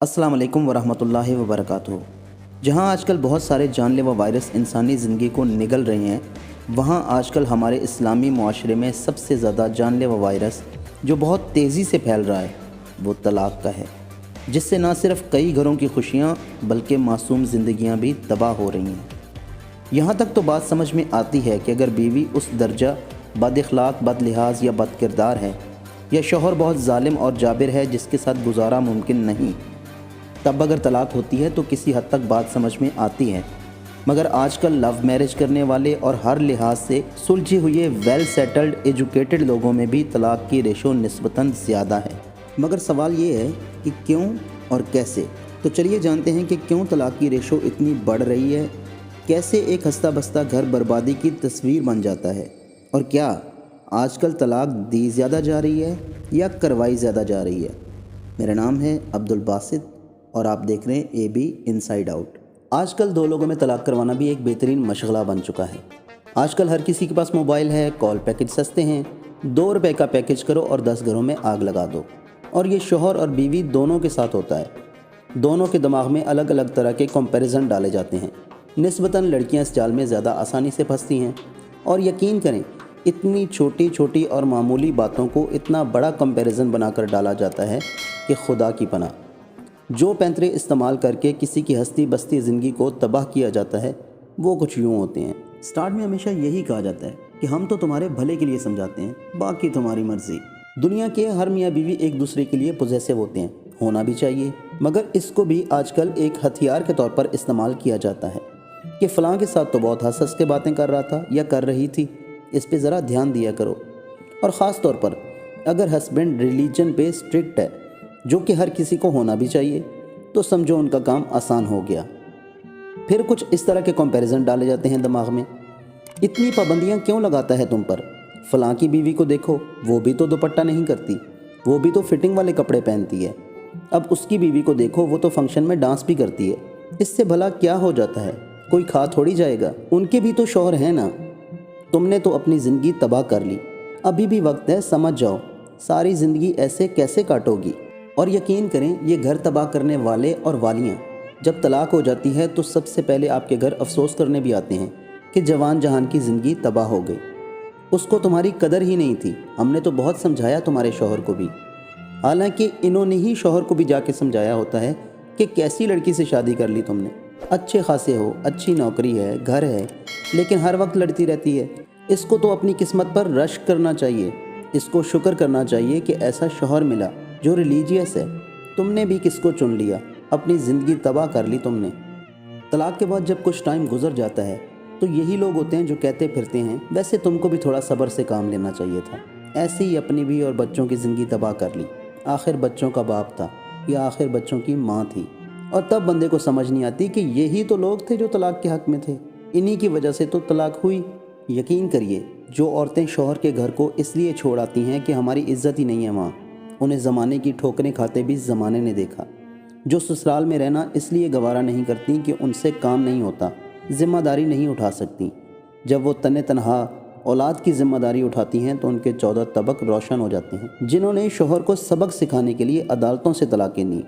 अस्सलाम वालेकुम वरहमतुल्लाहि वबरकातुहू। जहाँ आजकल बहुत सारे जानलेवा वायरस इंसानी ज़िंदगी को निगल रहे हैं, वहाँ आजकल हमारे इस्लामी मुआशरे में सबसे ज़्यादा जानलेवा वायरस जो बहुत तेज़ी से फैल रहा है वो तलाक़ का है, जिससे ना सिर्फ कई घरों की खुशियाँ बल्कि मासूम ज़िंदगियाँ भी तबाह हो रही हैं। यहाँ तक तो बात समझ में आती है कि अगर बीवी उस दर्जा बद-इख़लाक़, बद-लिहाज या बद-किरदार है, या शौहर बहुत ज़ालिम और जाबिर है जिसके साथ गुजारा मुमकिन नहीं, तब अगर तलाक़ होती है तो किसी हद तक बात समझ में आती है। मगर आजकल लव मैरिज करने वाले और हर लिहाज से सुलझे हुए वेल सेटल्ड एजुकेटेड लोगों में भी तलाक़ की रेशो निस्बतन ज़्यादा है। मगर सवाल ये है कि क्यों और कैसे। तो चलिए जानते हैं कि क्यों तलाक़ की रेशो इतनी बढ़ रही है, कैसे एक हंसता बसता घर बर्बादी की तस्वीर बन जाता है, और क्या आजकल तलाक़ दी ज़्यादा जा रही है या करवाई ज़्यादा जा रही है। मेरा नाम है अब्दुल बासित और आप देख रहे हैं AB इनसाइड आउट। आजकल दो लोगों में तलाक़ करवाना भी एक बेहतरीन मशगला बन चुका है। आजकल हर किसी के पास मोबाइल है, कॉल पैकेज सस्ते हैं, 2 रुपए का पैकेज करो और 10 घरों में आग लगा दो। और ये शौहर और बीवी दोनों के साथ होता है। दोनों के दिमाग में अलग अलग तरह के कंपैरिजन डाले जाते हैं। निस्बतन लड़कियां इस जाल में ज़्यादा आसानी से फंसती हैं, और यकीन करें इतनी छोटी छोटी और मामूली बातों को इतना बड़ा कंपैरिजन बनाकर डाला जाता है कि खुदा की पनाह। जो पैंतरे इस्तेमाल करके किसी की हस्ती बस्ती ज़िंदगी को तबाह किया जाता है वो कुछ यूँ होते हैं। स्टार्ट में हमेशा यही कहा जाता है कि हम तो तुम्हारे भले के लिए समझाते हैं, बाकी तुम्हारी मर्ज़ी। दुनिया के हर मियाँ बीवी एक दूसरे के लिए पॉजेसिव होते हैं, होना भी चाहिए, मगर इसको भी आजकल एक हथियार के तौर पर इस्तेमाल किया जाता है कि फ़लाँ के साथ तो बहुत हंस हंस के बातें कर रहा था या कर रही थी, इस पे ज़रा ध्यान दिया करो। और ख़ास तौर पर अगर हस्बैंड रिलीजन पे स्ट्रिक्ट है, जो कि हर किसी को होना भी चाहिए, तो समझो उनका काम आसान हो गया। फिर कुछ इस तरह के कंपैरिजन डाले जाते हैं दिमाग में। इतनी पाबंदियां क्यों लगाता है तुम पर? फ़लाँ की बीवी को देखो, वो भी तो दुपट्टा नहीं करती, वो भी तो फिटिंग वाले कपड़े पहनती है। अब उसकी बीवी को देखो, वो तो फंक्शन में डांस भी करती है। इससे भला क्या हो जाता है? कोई खा थोड़ी जाएगा, उनके भी तो शौहर हैं ना। तुमने तो अपनी ज़िंदगी तबाह कर ली, अभी भी वक्त है, समझ जाओ। सारी ज़िंदगी ऐसे कैसे काटोगी? और यकीन करें, ये घर तबाह करने वाले और वालियाँ जब तलाक़ हो जाती है तो सबसे पहले आपके घर अफसोस करने भी आते हैं कि जवान जहान की ज़िंदगी तबाह हो गई, उसको तुम्हारी कदर ही नहीं थी। हमने तो बहुत समझाया तुम्हारे शौहर को भी, हालांकि इन्होंने ही शौहर को भी जाके समझाया होता है कि कैसी लड़की से शादी कर ली तुमने। अच्छे खासे हो, अच्छी नौकरी है, घर है, लेकिन हर वक्त लड़ती रहती है। इसको तो अपनी किस्मत पर रश्क करना चाहिए, इसको शुक्र करना चाहिए कि ऐसा शौहर मिला जो रिलीजियस है। तुमने भी किसको चुन लिया, अपनी ज़िंदगी तबाह कर ली तुमने। तलाक़ के बाद जब कुछ टाइम गुजर जाता है तो यही लोग होते हैं जो कहते फिरते हैं, वैसे तुमको भी थोड़ा सब्र से काम लेना चाहिए था। ऐसे ही अपनी भी और बच्चों की ज़िंदगी तबाह कर ली। आखिर बच्चों का बाप था या आखिर बच्चों की माँ थी। और तब बंदे को समझ नहीं आती कि यही तो लोग थे जो तलाक़ के हक़ में थे, इन्हीं की वजह से तो तलाक़ हुई। यकीन करिए, जो औरतें शौहर के घर को इसलिए छोड़ आती हैं कि हमारी इज़्ज़त ही नहीं है वहाँ, उन्हें ज़माने की ठोकरें खाते भी ज़माने ने देखा। जो ससुराल में रहना इसलिए गवारा नहीं करती कि उनसे काम नहीं होता, ज़िम्मेदारी नहीं उठा सकती। जब वो तने तनहा औलाद की ज़िम्मेदारी उठाती हैं तो उनके 14 तबक रोशन हो जाते हैं। जिन्होंने शौहर को सबक सिखाने के लिए अदालतों से तलाक़ें दी,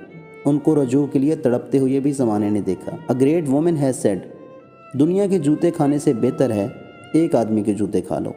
उनको रजू के लिए तड़पते हुए भी ज़माने ने देखा। A great woman has said, दुनिया के जूते खाने से बेहतर है एक आदमी के जूते खा लो।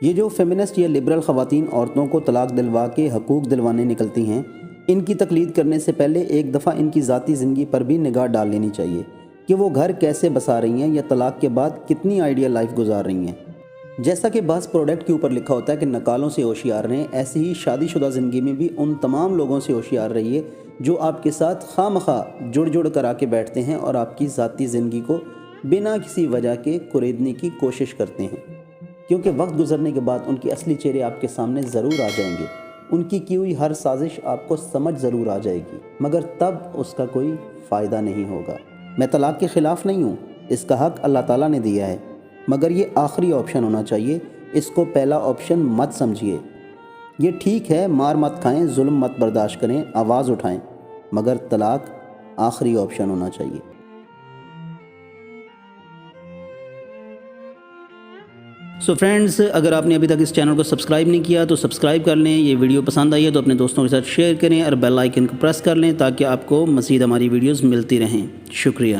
ये जो फेमिनिस्ट या लिबरल ख़वातीन औरतों को तलाक़ दिलवा के हकूक़ दिलवाने निकलती हैं, इनकी तकलीद करने से पहले एक दफ़ा इनकी ज़ाती ज़िंदगी पर भी निगाह डाल लेनी चाहिए कि वो घर कैसे बसा रही हैं या तलाक़ के बाद कितनी आइडियल लाइफ गुजार रही हैं। जैसा कि बस प्रोडक्ट के ऊपर लिखा होता है कि नकालों से होशियार रहें, ऐसे ही शादीशुदा ज़िंदगी में भी उन तमाम लोगों से होशियार रहिए जो आपके साथ खामखा जुड़ जुड़ कर आके बैठते हैं और आपकी ज़ाती ज़िंदगी को बिना किसी वजह के कुरेदने की कोशिश करते हैं। क्योंकि वक्त गुजरने के बाद उनके असली चेहरे आपके सामने ज़रूर आ जाएंगे, उनकी की हुई हर साजिश आपको समझ ज़रूर आ जाएगी, मगर तब उसका कोई फ़ायदा नहीं होगा। मैं तलाक़ के ख़िलाफ़ नहीं हूँ, इसका हक़ अल्लाह ताला ने दिया है, मगर ये आखिरी ऑप्शन होना चाहिए, इसको पहला ऑप्शन मत समझिए। ये ठीक है, मार मत खाएं, जुल्म मत बर्दाश्त करें, आवाज़ उठाएं, मगर तलाक़ आखिरी ऑप्शन होना चाहिए। سو فرینڈز، اگر آپ نے ابھی تک اس چینل کو سبسکرائب نہیں کیا تو سبسکرائب کر لیں، یہ ویڈیو پسند آئی ہے تو اپنے دوستوں کے ساتھ شیئر کریں اور بیل آئیکن کو پریس کر لیں تاکہ آپ کو مزید ہماری ویڈیوز ملتی رہیں۔ شکریہ۔